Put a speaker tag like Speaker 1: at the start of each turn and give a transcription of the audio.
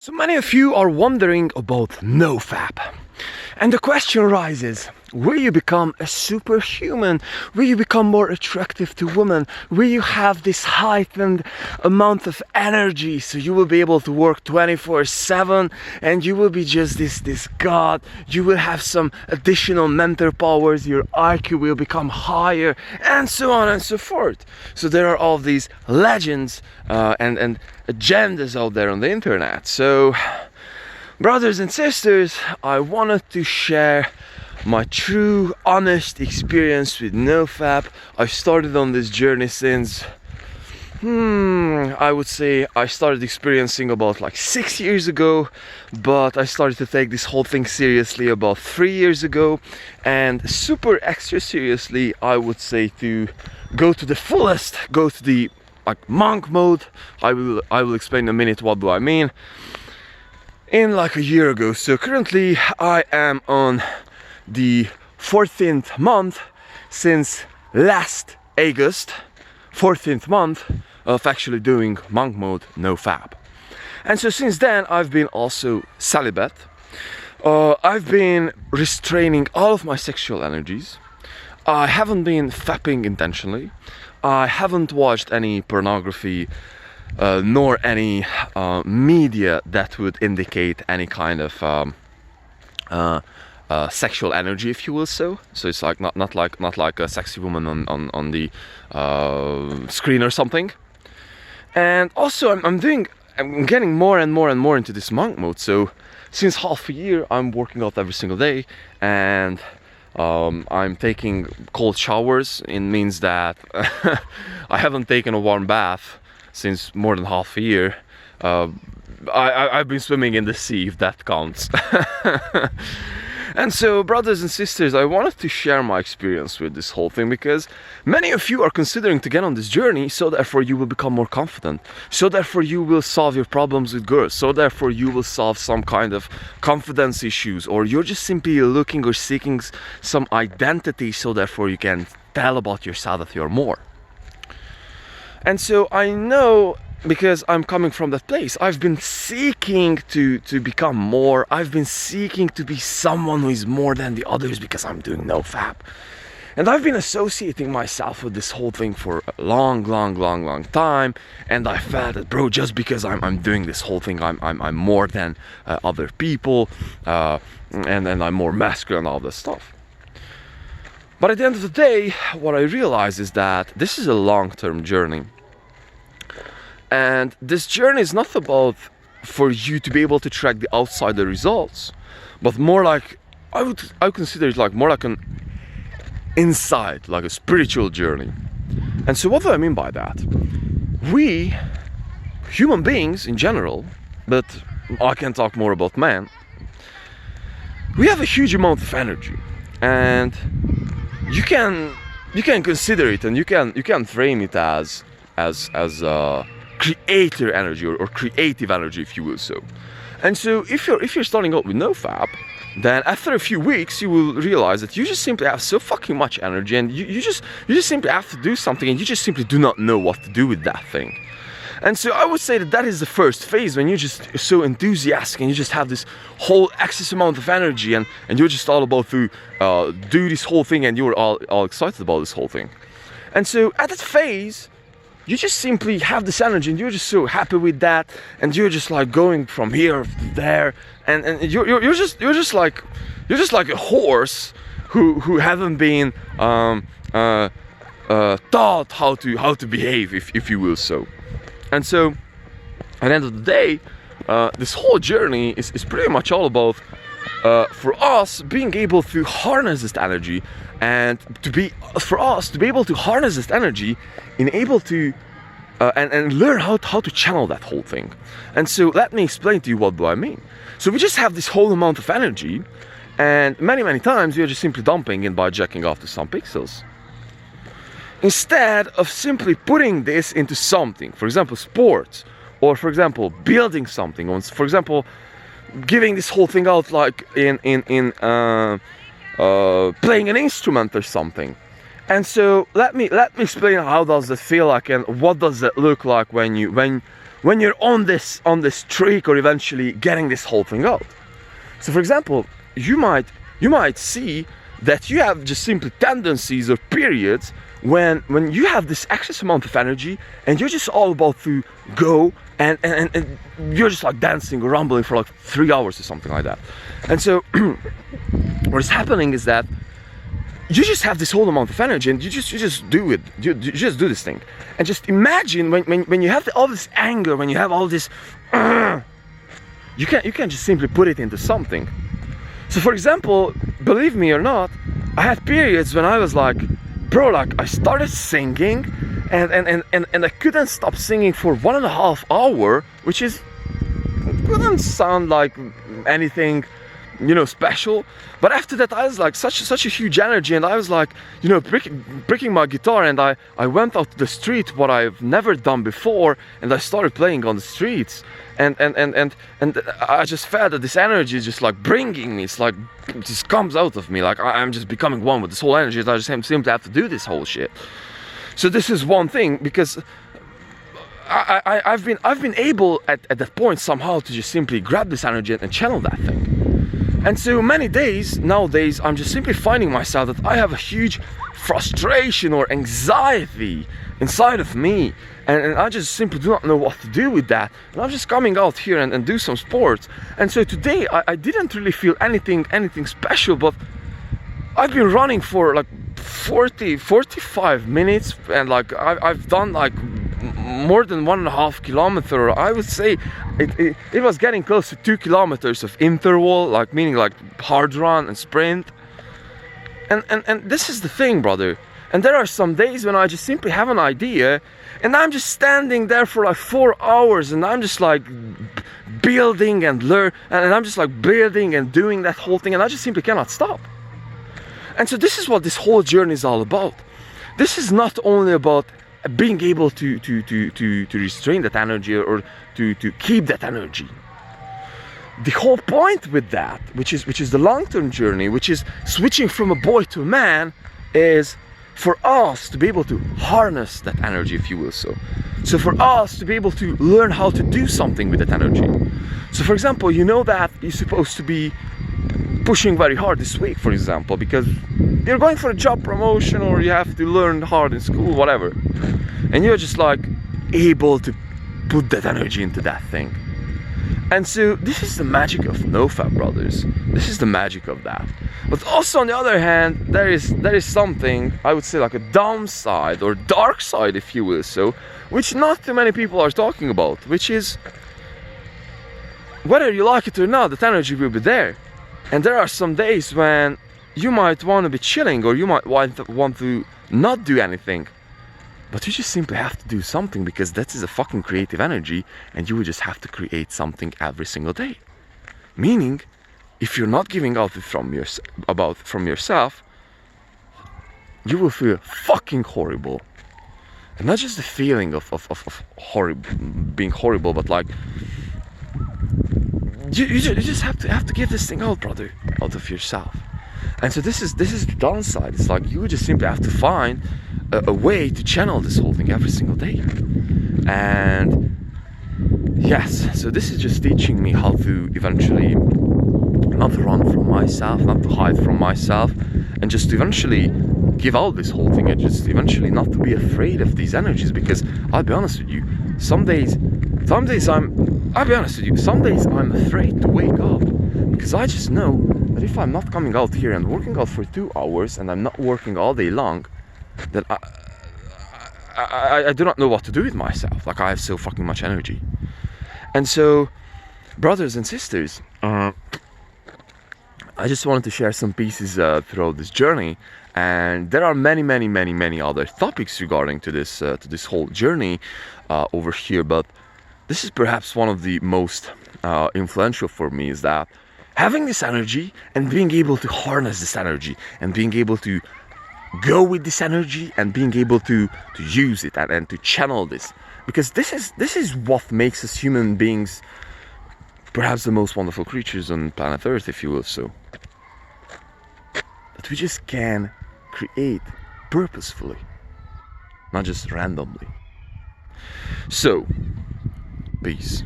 Speaker 1: So many of you are wondering about Nofap. And the question arises, will you become a superhuman? Will you become more attractive to women? Will you have this heightened amount of energy so you will be able to work 24/7 and you will be just this god? You will have some additional mental powers, your IQ will become higher, and so on and so forth. So there are all these legends and agendas out there on the internet. So brothers and sisters, I wanted to share my true, honest experience with Nofap. I started on this journey since, I would say I started experiencing about like 6 years ago, but I started to take this whole thing seriously about 3 years ago, and super extra seriously, I would say, to go to the fullest, go to the monk mode. I will explain in a minute what do I mean. In like a year ago. So currently I am on the 14th month since last August, 14th month of actually doing monk mode Nofap. And so since then I've been also celibate. I've been restraining all of my sexual energies. I haven't been fapping intentionally. I haven't watched any pornography nor any media that would indicate any kind of sexual energy, if you will. So it's like not like a sexy woman on the screen or something. And also I'm getting more and more into this monk mode. So since half a year I'm working out every single day, and I'm taking cold showers. It means that I haven't taken a warm bath since more than half a year. I've been swimming in the sea, if that counts. And so, brothers and sisters, I wanted to share my experience with this whole thing, because many of you are considering to get on this journey, so therefore you will become more confident, so therefore you will solve your problems with girls, so therefore you will solve some kind of confidence issues, or you're just simply looking or seeking some identity, so therefore you can tell about yourself that you're more. And so I know, because I'm coming from that place, I've been seeking to become more. I've been seeking to be someone who is more than the others, because I'm doing Nofap. And I've been associating myself with this whole thing for a long time. And I felt that, bro, just because I'm doing this whole thing, I'm more than other people, and I'm more masculine and all this stuff. But at the end of the day, what I realize is that this is a long-term journey. And this journey is not about for you to be able to track the outsider results, but more like, I would consider it like more like an inside, like a spiritual journey. And so what do I mean by that? We, human beings in general, but I can talk more about man, we have a huge amount of energy, and you can consider it, and you can frame it as creator energy or creative energy, if you will. So, and so if you're starting out with Nofap, then after a few weeks you will realize that you just simply have so fucking much energy, and you just simply have to do something, and you just simply do not know what to do with that thing. And so I would say that is the first phase, when you're just so enthusiastic and you just have this whole excess amount of energy, and you're just all about to do this whole thing, and you're all excited about this whole thing. And so at that phase, you just simply have this energy, and you're just so happy with that, and you're just like going from here to there, and you're just like a horse who haven't been taught how to behave, if you will. So, and so at the end of the day, this whole journey is pretty much all about for us being able to harness this energy, and for us to be able to harness this energy, and able to and learn how to channel that whole thing. And so let me explain to you what do I mean. So we just have this whole amount of energy, and many times we are just simply dumping it by jacking off to some pixels, instead of simply putting this into something, for example sports, or for example building something, or for example giving this whole thing out like in playing an instrument or something. And so let me explain how does that feel like, and what does that look like when when you're on this streak or eventually getting this whole thing out. So for example, you might see that you have just simply tendencies or periods when you have this excess amount of energy and you're just all about to go and you're just like dancing or rumbling for like 3 hours or something like that. And so what is happening is that you just have this whole amount of energy and you just do it. You just do this thing. And just imagine when you have all this anger, when you have all this you can't just simply put it into something. So for example, believe me or not, I had periods when I was like, bro, like I started singing and I couldn't stop singing for 1.5 hours, which couldn't sound like anything, you know, special. But after that I was like such a huge energy, and I was like, you know, breaking my guitar, and I went out to the street, what I've never done before, and I started playing on the streets, and I just felt that this energy is just like bringing me, it's like it just comes out of me, like I'm just becoming one with this whole energy, and I just simply have to do this whole shit. So this is one thing, because I've been able at that point somehow to just simply grab this energy and channel that thing. And so many days nowadays I'm just simply finding myself that I have a huge frustration or anxiety inside of me, and I just simply do not know what to do with that, and I'm just coming out here and do some sports. And so today I didn't really feel anything special, but I've been running for like 45 minutes, and like I've done like more than 1.5 kilometers. I would say it was getting close to 2 kilometers of interval, like meaning like hard run and sprint. And this is the thing, brother. And there are some days when I just simply have an idea and I'm just standing there for like 4 hours and I'm just like building and I'm just like building and doing that whole thing, and I just simply cannot stop. And so this is what this whole journey is all about. This is not only about being able to restrain that energy or to keep that energy. The whole point with that, which is the long-term journey, which is switching from a boy to a man, is for us to be able to harness that energy, if you will. So for us to be able to learn how to do something with that energy. So for example, you know that you're supposed to be pushing very hard this week, for example, because you're going for a job promotion or you have to learn hard in school, whatever, and you're just like able to put that energy into that thing. And so this is the magic of Nofap, brothers. This is the magic of that. But also on the other hand, there is something, I would say, like a downside or dark side, if you will, so which not too many people are talking about, which is whether you like it or not, that energy will be there. And there are some days when you might want to be chilling, or you might want to not do anything, but you just simply have to do something, because that is a fucking creative energy, and you will just have to create something every single day. Meaning, if you're not giving out from yourself, you will feel fucking horrible. And not just the feeling of horrible, being horrible, but like you just have to give this thing out, brother, out of yourself. And so this is the downside. It's like you just simply have to find a way to channel this whole thing every single day. And yes, so this is just teaching me how to eventually not to run from myself, not to hide from myself, and just to eventually give out this whole thing, and just eventually not to be afraid of these energies. Because I'll be honest with you, some days I'm afraid to wake up, because I just know that if I'm not coming out here and working out for 2 hours, and I'm not working all day long, then I do not know what to do with myself. Like, I have so fucking much energy. And so, brothers and sisters, I just wanted to share some pieces throughout this journey, and there are many other topics regarding to this whole journey over here, but this is perhaps one of the most influential for me, is that having this energy and being able to harness this energy and being able to go with this energy and being able to use it and to channel this, because this is what makes us human beings perhaps the most wonderful creatures on planet Earth, if you will. So that we just can create purposefully, not just randomly. So Peace.